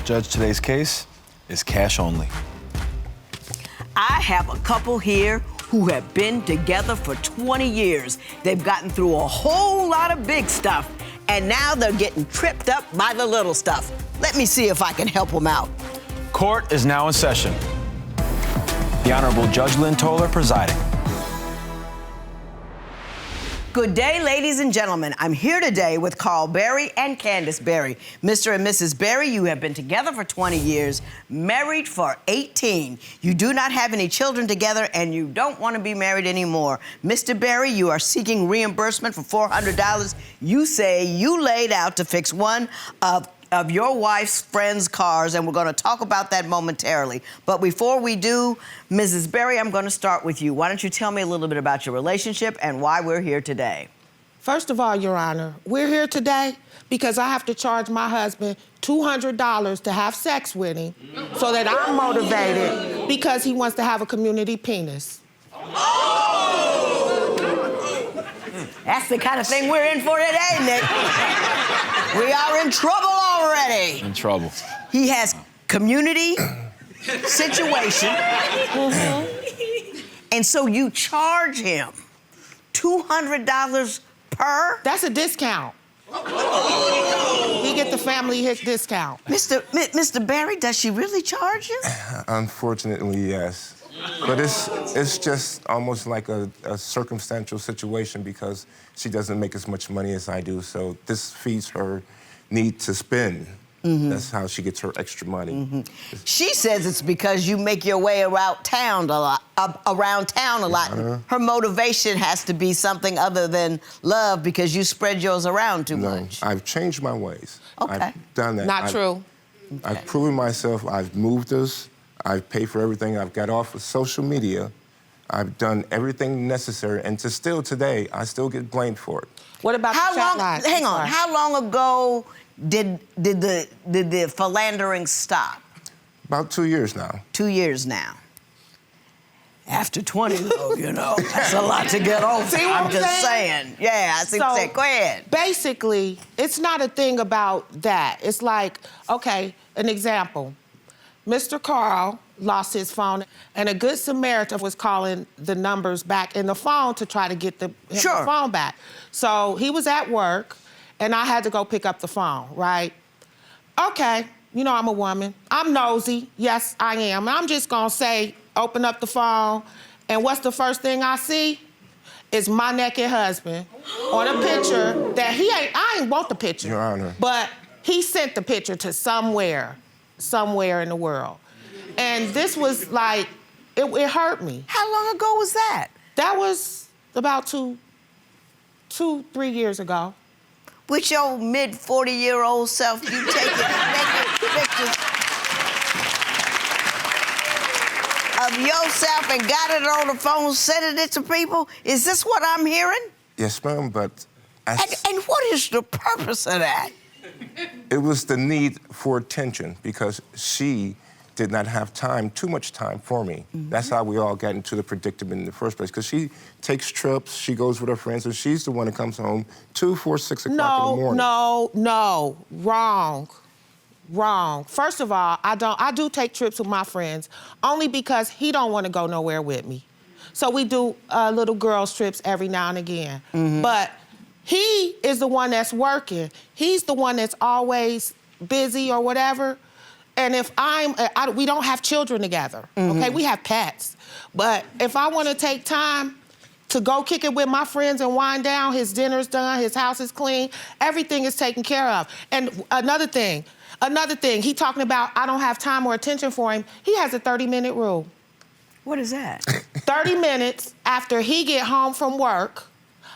Judge, today's case is cash only. I have a couple here who have been together for 20 years. They've gotten through a whole lot of big stuff, and now they're getting tripped up by the little stuff. Let me see if I can help them out. Court is now in session. The Honorable Judge Lynn Toller presiding. Good day, ladies and gentlemen. I'm here today with Carl Berry and Candice Berry. Mr. and Mrs. Berry, you have been together for 20 years, married for 18. You do not have any children together, and you don't want to be married anymore. Mr. Berry, you are seeking reimbursement for $400. You say you laid out to fix one of your wife's friends' cars, and we're going to talk about that momentarily. But before we do, Mrs. Berry, I'm going to start with you. Why don't you tell me a little bit about your relationship and why we're here today? First of all, Your Honor, we're here today because I have to charge my husband $200 to have sex with him so that I'm motivated because he wants to have a community penis. That's the kind of thing we're in for today, Nick. We are in trouble already. In trouble. He has community situation. And so you charge him $200 per? That's a discount. He get the family hit discount. Mr. Berry, does she really charge you? Unfortunately, yes. But it's just almost like a circumstantial situation because she doesn't make as much money as I do, so this feeds her need to spend. That's how she gets her extra money. She says it's because you make your way around town a lot. Her motivation has to be something other than love because you spread yours around too much. I've changed my ways. Okay. I've done that. Not true. I've proven myself. I've moved us. I've paid for everything. I've got off of social media. I've done everything necessary, and still today, I still get blamed for it. What about the chat line? Hang on. How long ago did the philandering stop? About 2 years now. 2 years now. After 20, though, you know, that's a lot to get over. See what I'm just saying. Yeah, I see what you're saying. Go ahead. Basically, it's not a thing about that. It's like, okay, an example. Mr. Carl lost his phone, and a good Samaritan was calling the numbers back in the phone to try to get the phone back. So he was at work, and I had to go pick up the phone, right? Okay, you know I'm a woman. I'm nosy. Yes, I am. And I'm just gonna say, open up the phone, and what's the first thing I see? It's my naked husband on a picture that I ain't want the picture. Your Honor. But he sent the picture to somewhere in the world. And this was like, it hurt me. How long ago was that? That was about 3 years ago. With your mid-40-year-old self, you taking naked pictures of yourself and got it on the phone, sending it to people? Is this what I'm hearing? Yes, ma'am, but... And what is the purpose of that? It was the need for attention because she did not have too much time for me. That's how we all got into the predicament in the first place, because she takes trips, she goes with her friends, and she's the one that comes home 2, 4, 6 o'clock in the morning. No, wrong. First of all, I do take trips with my friends, only because he don't want to go nowhere with me. So we do little girls' trips every now and again. But he is the one that's working. He's the one that's always busy or whatever. And if we don't have children together, okay? We have pets. But if I want to take time to go kick it with my friends and wind down, his dinner's done, his house is clean, everything is taken care of. And another thing, he talking about I don't have time or attention for him. He has a 30-minute rule. What is that? 30 minutes after he get home from work,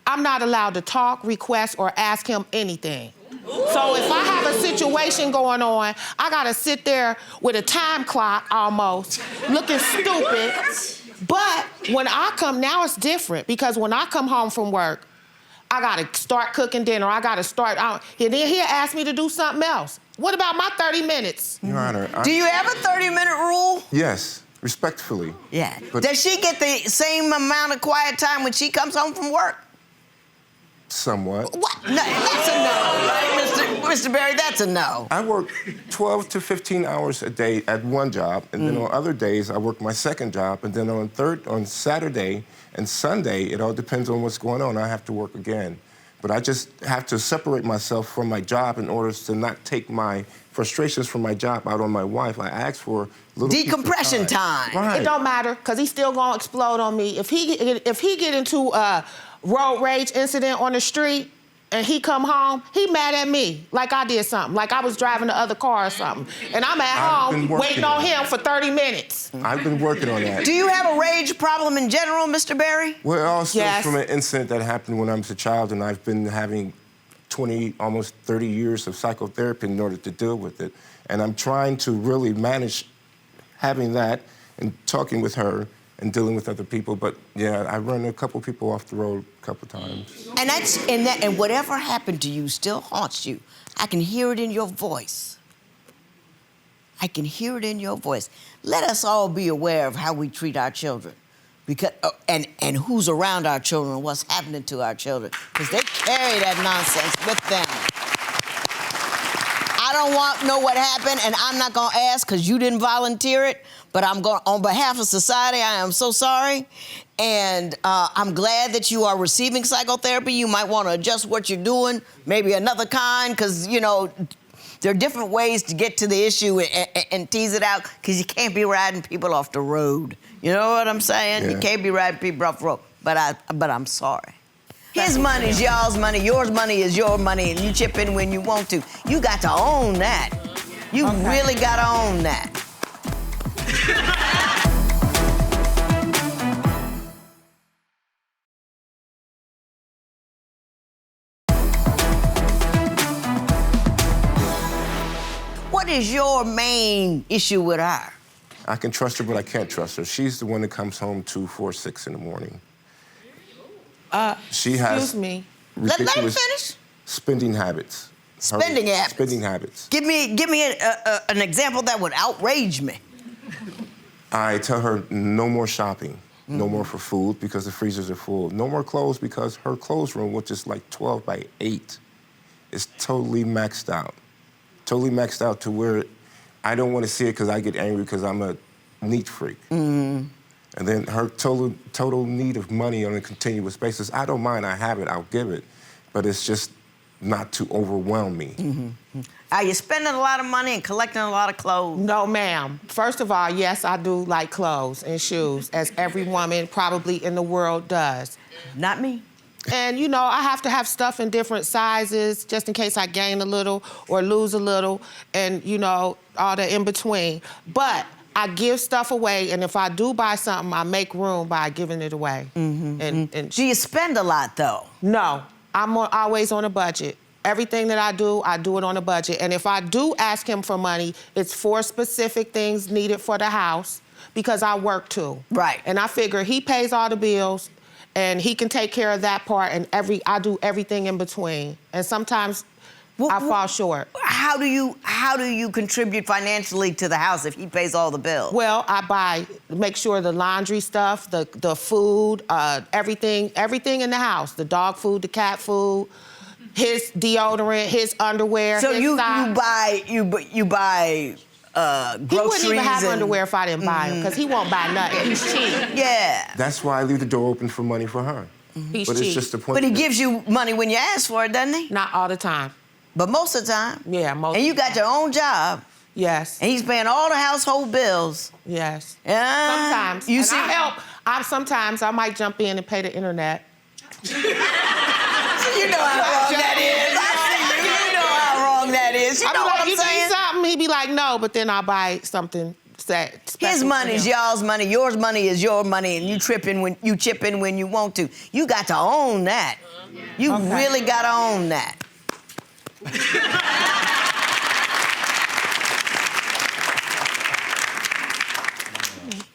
I'm not allowed to talk, request, or ask him anything. So if I have a situation going on, I gotta sit there with a time clock almost, looking stupid. But when I come, now it's different, because when I come home from work, I gotta start cooking dinner, I gotta start out, and then he'll ask me to do something else. What about my 30 minutes? Your Honor, Do you have a 30-minute rule? Yes, respectfully. Yeah. But does she get the same amount of quiet time when she comes home from work? somewhat. What? No, that's a no, right, Mr. Berry? That's a no. I work 12 to 15 hours a day at one job, and then on other days I work my second job, and then on Saturday and Sunday, it all depends on what's going on. I have to work again. But I just have to separate myself from my job in order to not take my frustrations from my job out on my wife. I ask for a little decompression time. Right. It don't matter, because he's still gonna explode on me. If he get into a road rage incident on the street and he come home, he mad at me like I did something, like I was driving the other car or something. And I'm at home waiting on him for 30 minutes. I've been working on that. Do you have a rage problem in general, Mr. Berry? Well, it all stems Yes. from an incident that happened when I was a child, and I've been having 20, almost 30 years of psychotherapy in order to deal with it. And I'm trying to really manage having that and talking with her and dealing with other people. But yeah, I run a couple people off the road a couple times. And whatever happened to you still haunts you. I can hear it in your voice. I can hear it in your voice. Let us all be aware of how we treat our children, because and who's around our children, what's happening to our children, because they carry that nonsense with them. I don't want to know what happened, and I'm not going to ask because you didn't volunteer it, but I'm going, on behalf of society, I am so sorry. And I'm glad that you are receiving psychotherapy. You might want to adjust what you're doing, maybe another kind, because, you know, there are different ways to get to the issue and tease it out, because you can't be riding people off the road. You know what I'm saying? Yeah. You can't be riding people off the road. But I'm sorry. His money is y'all's money, yours money is your money, and you chip in when you want to. You got to own that. You really got to own that. What is your main issue with her? I can trust her, but I can't trust her. She's the one that comes home 2, 4, 6 in the morning. She has Excuse me. Let him ridiculous finish. spending habits. Spending habits. Spending habits. Give me an example that would outrage me. I tell her no more shopping, no more for food because the freezers are full, no more clothes because her clothes room, which is like 12 by 8, is totally maxed out. Totally maxed out to where I don't want to see it because I get angry because I'm a neat freak. And then her total need of money on a continuous basis. I don't mind, I have it, I'll give it, but it's just not to overwhelm me. Are you spending a lot of money and collecting a lot of clothes? No, ma'am. First of all, yes, I do like clothes and shoes, as every woman probably in the world does. Not me. And, you know, I have to have stuff in different sizes just in case I gain a little or lose a little and, you know, all the in between. But I give stuff away, and if I do buy something, I make room by giving it away. And Do you spend a lot, though? no, I'm always on a budget. Everything that I do it on a budget. And if I do ask him for money, it's for specific things needed for the house because I work too. Right. And I figure he pays all the bills and he can take care of that part, and I do everything in between. And sometimes I fall short. How do you contribute financially to the house if he pays all the bills? Well, I make sure the laundry stuff, the food, everything in the house, the dog food, the cat food, his deodorant, his underwear, So his you socks. buy groceries. He wouldn't even have and- underwear if I didn't buy him, because he won't buy nothing. He's cheap. Yeah. That's why I leave the door open for money for her. He's But cheap. it's just the point. But he that- gives you money when you ask for it, doesn't he? Not all the time. But most of the time. Yeah, most And you of the got your own job, Yes. and he's paying all the household bills. Yes. Yeah. Sometimes. You And see, I help. Sometimes I might jump in and pay the internet. You know how wrong that is. I see you. You know how wrong that is. You I know be what like, I'm you saying? need something? He'd be like, no, but then I'll buy something special. His money is y'all's money. Yours money is your money, and you chip in when you want to. You got to own that. You really got to own that.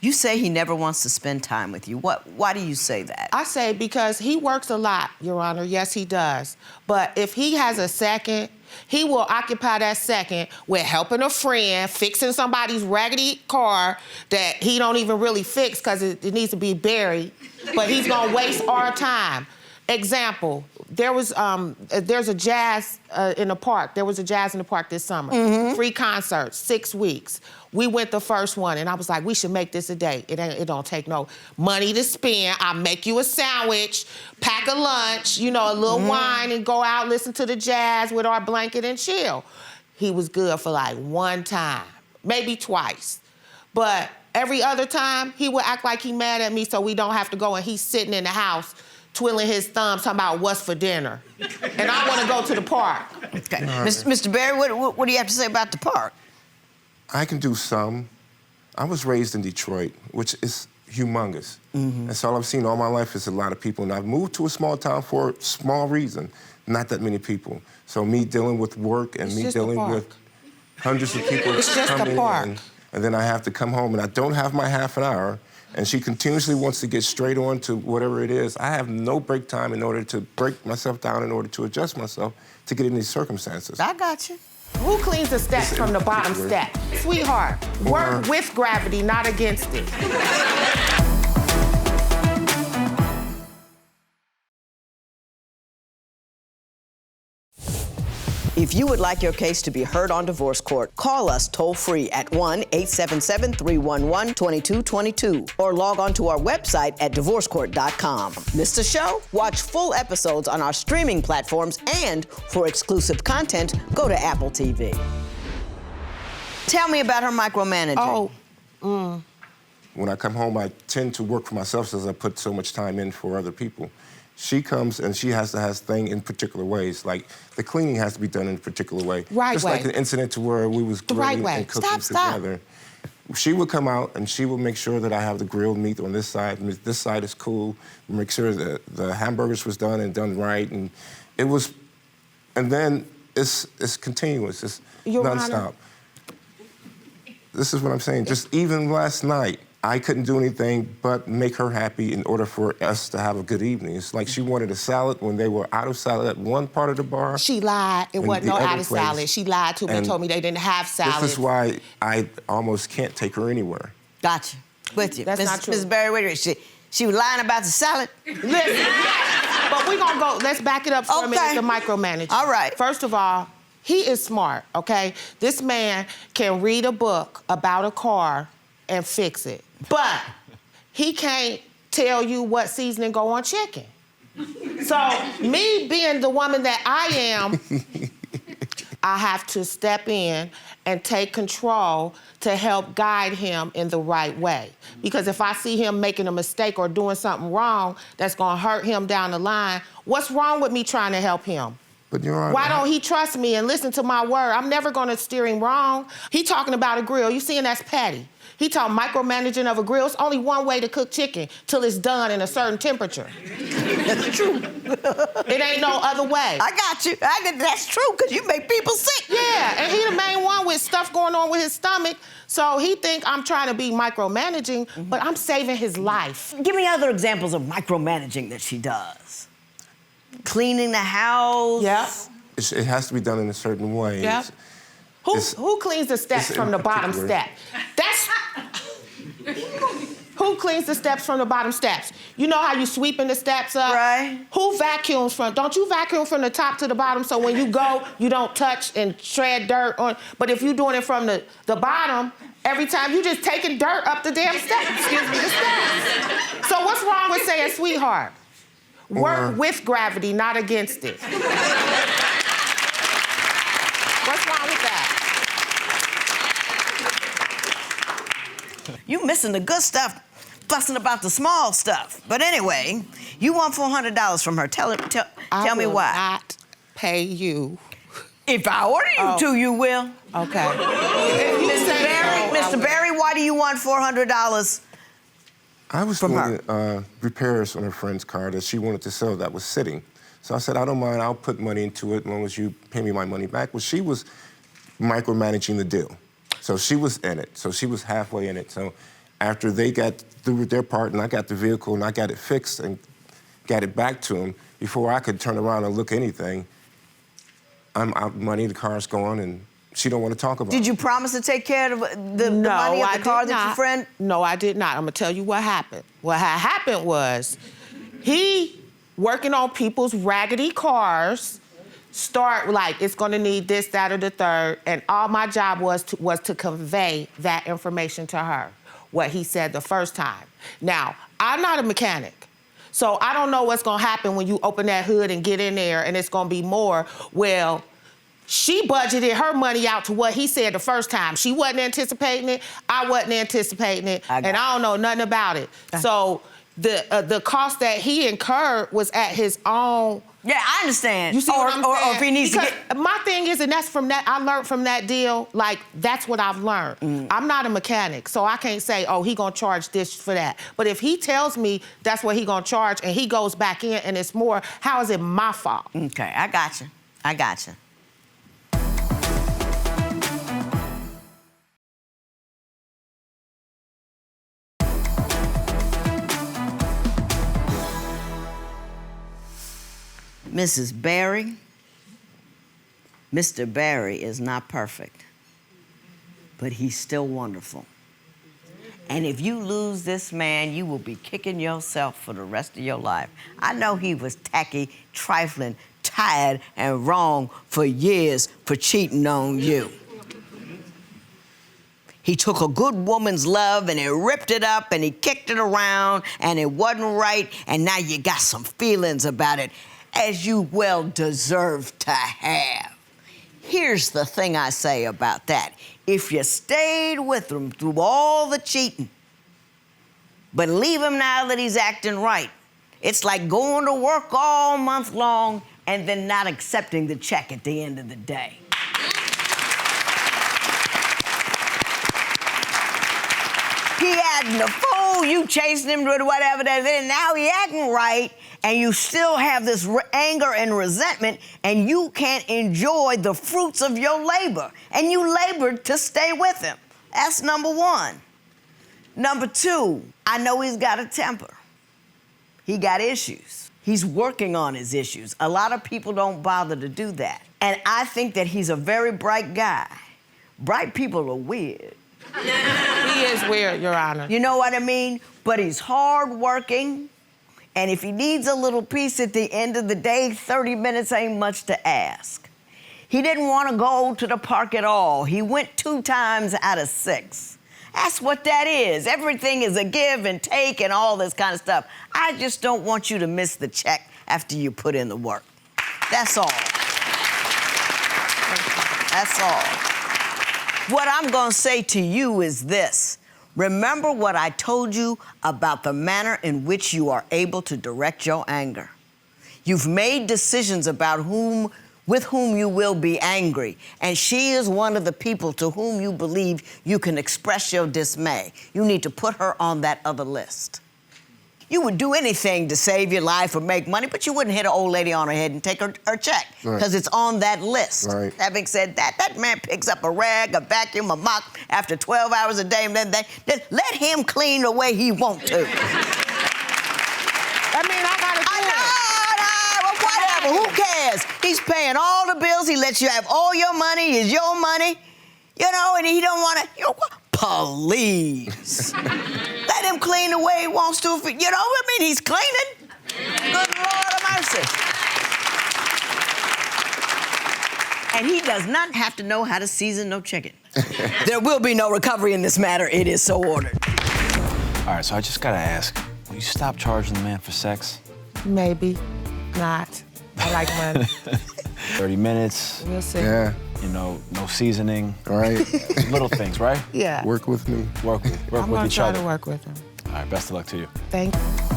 You say he never wants to spend time with you. Why do you say that? I say because he works a lot, Your Honor. Yes, he does. But if he has a second, he will occupy that second with helping a friend, fixing somebody's raggedy car that he don't even really fix because it needs to be buried. But he's gonna waste our time. Example, there's a jazz in the park. There was a jazz in the park this summer. Free concert, 6 weeks. We went the first one, and I was like, we should make this a day. It don't take no money to spend. I'll make you a sandwich, pack a lunch, you know, a little wine, and go out, listen to the jazz with our blanket and chill. He was good for like one time, maybe twice. But every other time, he would act like he mad at me so we don't have to go, and he's sitting in the house twiddling his thumbs, talking about what's for dinner. And I want to go to the park. Okay. Mr. Berry, what do you have to say about the park? I can do some. I was raised in Detroit, which is humongous. And so all I've seen all my life is a lot of people. And I've moved to a small town for a small reason, not that many people. So me dealing with work and me dealing with hundreds of people It's just coming a park. in, and then I have to come home and I don't have my half an hour, and she continuously wants to get straight on to whatever it is. I have no break time in order to break myself down, in order to adjust myself to get in these circumstances. I got you. Who cleans the steps from the bottom step? Sweetheart, work with gravity, not against it. If you would like your case to be heard on divorce court, call us toll-free at 1-877-311-2222 or log on to our website at divorcecourt.com. Missed a show? Watch full episodes on our streaming platforms, and for exclusive content, go to Apple TV. Tell me about her micromanaging. When I come home, I tend to work for myself since I put so much time in for other people. She comes and she has to have things in particular ways. Like the cleaning has to be done in a particular way. Right Just way. like an incident to where we was grilling and cooking together. She would come out and she would make sure that I have the grilled meat on this side. And this side is cool. Make sure that the hamburgers was done and done right. And it was, and then it's continuous. It's Your nonstop. Honor. This is what I'm saying. Just even last night, I couldn't do anything but make her happy in order for us to have a good evening. It's like she wanted a salad when they were out of salad at one part of the bar. She lied. It wasn't no out of salad. She lied to me and told me they didn't have salad. This is why I almost can't take her anywhere. Gotcha. With you. That's not true. Ms. Berry, wait a minute. She was lying about the salad? Listen, but we're going to go, let's back it up for a minute to micromanage. All right. First of all, he is smart, okay? This man can read a book about a car and fix it. But he can't tell you what seasoning go on chicken. So me being the woman that I am, I have to step in and take control to help guide him in the right way. Because if I see him making a mistake or doing something wrong that's gonna hurt him down the line, what's wrong with me trying to help him? But Your Honor, Why don't he trust me and listen to my word? I'm never gonna steer him wrong. He talking about a grill. You seeing that's petty. He talking micromanaging of a grill. It's only one way to cook chicken, till it's done in a certain temperature. That's true. It ain't no other way. I got you. That's true, because you make people sick. Yeah, and he the main one with stuff going on with his stomach. So he think I'm trying to be micromanaging, but I'm saving his life. Give me other examples of micromanaging that she does. Cleaning the house. Yep. it has to be done in a certain way. Yep. Who cleans the steps from the bottom step? That's... Who cleans the steps from the bottom steps? You know how you sweeping the steps up? Right. Who vacuums from... Don't you vacuum from the top to the bottom so when you go, you don't touch and tread dirt on... But if you're doing it from the bottom, every time you just taking dirt up the damn steps. Excuse me, the steps. So what's wrong with saying, sweetheart? Work with gravity, not against it. What's wrong with that? You missing the good stuff, fussing about the small stuff. But anyway, you want $400 from her. Tell me why. I will not pay you. If I order you to, you will. Okay. Mr. Berry, why do you want $400? I was doing repairs on a friend's car that she wanted to sell that was sitting. So I said, I don't mind, I'll put money into it as long as you pay me my money back. Well, she was micromanaging the deal. So she was in it. So she was halfway in it. So after they got through with their part and I got the vehicle and I got it fixed and got it back to them, before I could turn around and look anything, I'm out money, the car's gone, and she don't want to talk about it. Did you promise to take care of the money of the car that your friend... No, I did not. I'm going to tell you what happened. What had happened was he working on people's raggedy cars, start like, it's gonna need this, that, or the third, and all my job was to convey that information to her, what he said the first time. Now, I'm not a mechanic, so I don't know what's gonna happen when you open that hood and get in there and it's gonna be more. Well, she budgeted her money out to what he said the first time. She wasn't anticipating it, I wasn't anticipating it, and I don't know nothing about it. So the cost that he incurred was at his own. Yeah, I understand. You see what I'm saying? Or if he needs because to get... My thing is, and that's from that, I learned from that deal, like, that's what I've learned. I'm not a mechanic, so I can't say, oh, he gonna charge this for that. But if he tells me that's what he gonna charge and he goes back in and it's more, how is it my fault? Okay, I got you. I got you. Mrs. Barry, Mr. Barry is not perfect, but he's still wonderful. And if you lose this man, you will be kicking yourself for the rest of your life. I know he was tacky, trifling, tired, and wrong for years for cheating on you. He took a good woman's love and he ripped it up and he kicked it around and it wasn't right, and now you got some feelings about it, as you well deserve to have. Here's the thing I say about that. If you stayed with him through all the cheating, but leave him now that he's acting right, it's like going to work all month long and then not accepting the check at the end of the day. He acting a fool, you chasing him with whatever that is, now he acting right, and you still have this anger and resentment, and you can't enjoy the fruits of your labor. And you labored to stay with him. That's number one. Number two, I know he's got a temper. He got issues. He's working on his issues. A lot of people don't bother to do that. And I think that he's a very bright guy. Bright people are weird. He is weird, Your Honor. You know what I mean? But he's hardworking. And if he needs a little piece at the end of the day, 30 minutes ain't much to ask. He didn't want to go to the park at all. He went 2 times out of 6. That's what that is. Everything is a give and take and all this kind of stuff. I just don't want you to miss the check after you put in the work. That's all. That's all. What I'm going to say to you is this. Remember what I told you about the manner in which you are able to direct your anger. You've made decisions about with whom you will be angry, and she is one of the people to whom you believe you can express your dismay. You need to put her on that other list. You would do anything to save your life or make money, but you wouldn't hit an old lady on her head and take her check, because it's on that list. Right. Having said that, that man picks up a rag, a vacuum, a mop after 12 hours a day, and then let him clean the way he wants to. I mean, I gotta do it. Well, whatever, who cares? He's paying all the bills, he lets you have all your money, it's your money, you know, and he don't wanna, please. Let him clean the way he wants to. You know what I mean? He's cleaning. Good Lord of mercy. And he does not have to know how to season no chicken. There will be no recovery in this matter. It is so ordered. All right, so I just gotta ask, will you stop charging the man for sex? Maybe not. I like money. 30 minutes. We'll see. Yeah. You know, no seasoning. All right. Little things, right? Yeah. Work with me. Work with each other. I'm gonna try to work with him. All right, best of luck to you. Thank you.